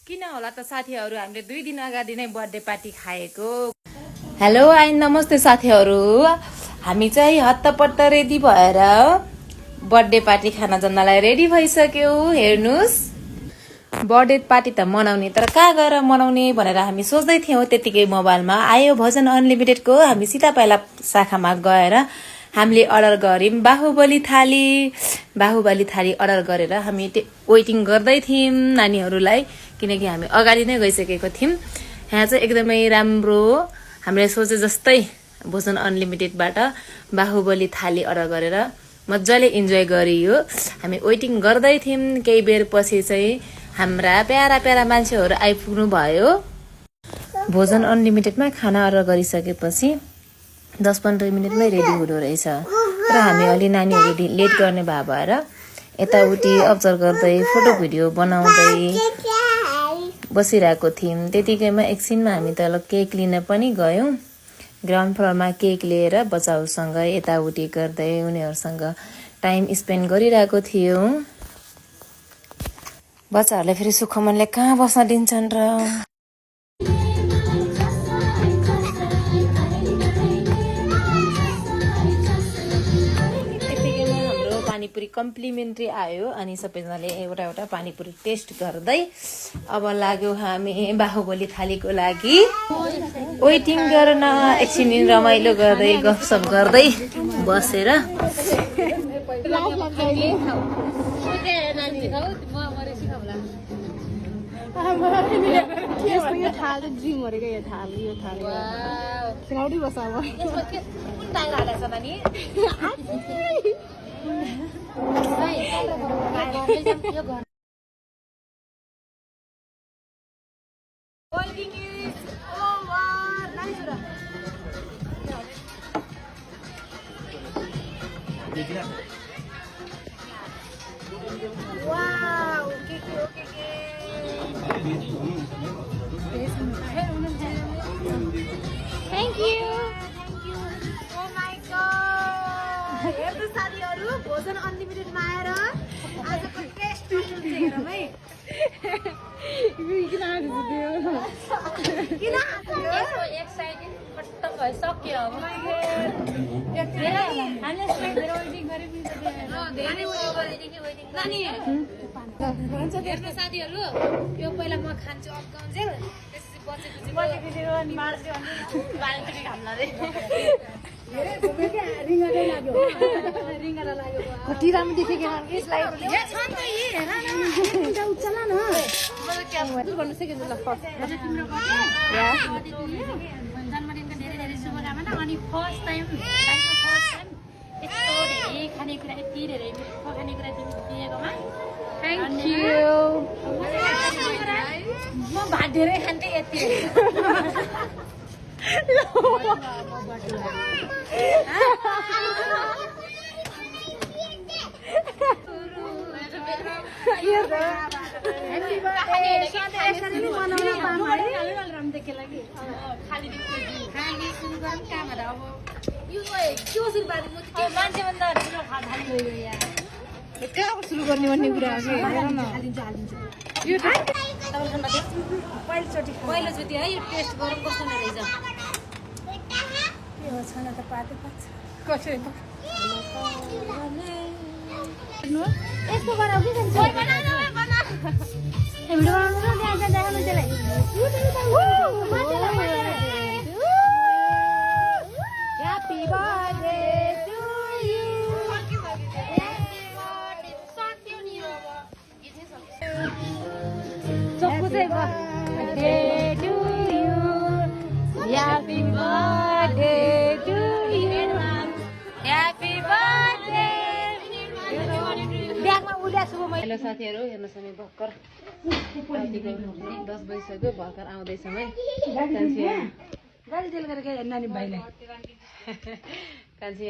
किन होला त साथीहरु हामीले 2 दिन अगाडि नै बर्थडे पार्टी खाएको। हेलो नमस्ते साथीहरु, हामी चाहिँ हत्तपत्त रेडी भएर बर्थडे पार्टी खान जन्नलाई रेडी भइसक्यो। हेर्नुस्, बर्थडे पार्टी त मनाउने, तर कहाँ गएर मनाउने भनेर हामी सोच्दै थियौं। त्यतिकै मोबाइलमा आयो भजन अनलिमिटेडको। हामी सिधा पहिला शाखामा गएर हामीले अर्डर गर्यौं बाहुबली थाली अर्डर गरेर हामी वेटिङ गर्दै थियौं नानीहरुलाई, किनकि हामी अगाडि नै गइसकेको थियौं। यहाँ चाहिँ एकदमै राम्रो हामीले सोचे जस्तै भोजन अनलिमिटेडबाट बाहुबली थाली अर्डर गरेर मज्जाले इन्जोय गरियो। हामी वेटिङ गर्दै थियौं। केही बेर पछि चाहिँ हाम्रा प्यारा प्यारा मान्छेहरु आइपुग्नु भयो। भोजन अनलिमिटेडमा खाना अर्डर गरिसकेपछि 10-15 मिनेटमै रेडी हुँदो रहेछ। र हामी अलि नानीहरु लेट गर्ने भएर यताउति अब्जर्भ गर्दै फोटो भिडियो बनाउँदै बसिरहेको थियौं। त्यतिकैमा एकछिनमा हामी तल केक लिन पनि गयौं। ग्राउन्ड फ्लोरमा केक लिएर बच्चाहरुसँग यताउति गर्दै उनीहरुसँग टाइम स्पेन्ड गरिरहेको थियौं। बच्चाहरुले फेरि सुखमनले कहाँ बस्न दिन्छन् र। पानीपुरी कम्प्लिमेन्ट्री आयो अनि सबैजनाले एउटा पानीपुरी टेस्ट गर्दै अब लाग्यो हामी बाहुबली थालीको लागि वेटिङ गर्न। एकछिन रमाइलो गर्दै गफसफ गर्दै बसेर Thank you. Oh my god. हेर्नु साथीहरु, भोजन अनलिमिटेड मा आएर आजको टेस्ट हेरौँ है। किन एक्साइटेड पट्ट भइसक्यो अब। हेर्नु साथीहरु, यो पहिला म खान्छु अप्काउँजेल, त्यसपछि बाल्टी खाम्ला रे। कति राम्रो देखेको यसलाई यहाँ छ नि त यी हेर न एउटा उच्चला न मलाई के गर्नु सकिन्छ ल तिम्रो जन्मदिनको धेरै धेरै शुभकामना। अनि फर्स्ट टाइम यस्तो धेरै खानेकुरा यति धेरै मिठो खानेकुरा दिएकोमा थ्याङ्क यू। म भात धेरै खान्थे यति सुरु गर्ने भन्ने कुरा पहिलोचोटि है यो टेस्ट गरौँ कस्तो रहेछ। छाना त पाते पाछ कसरी यस्तो गराउ कि भिडियो बनाउनु देखाउनु त्यसलाई। Happy birthday to you. चक्कु चाहिँ birthday to you. Happy birthday to you. Happy birthday. ब्यागमा उड्याछु म। हेलो साथीहरु, हेर्नुस् हामी भर्खर 10 बजिसक्यो, भर्खर आउँदैछौँ है। गाडी तेल गरेर नानी भाइलाई कान्छी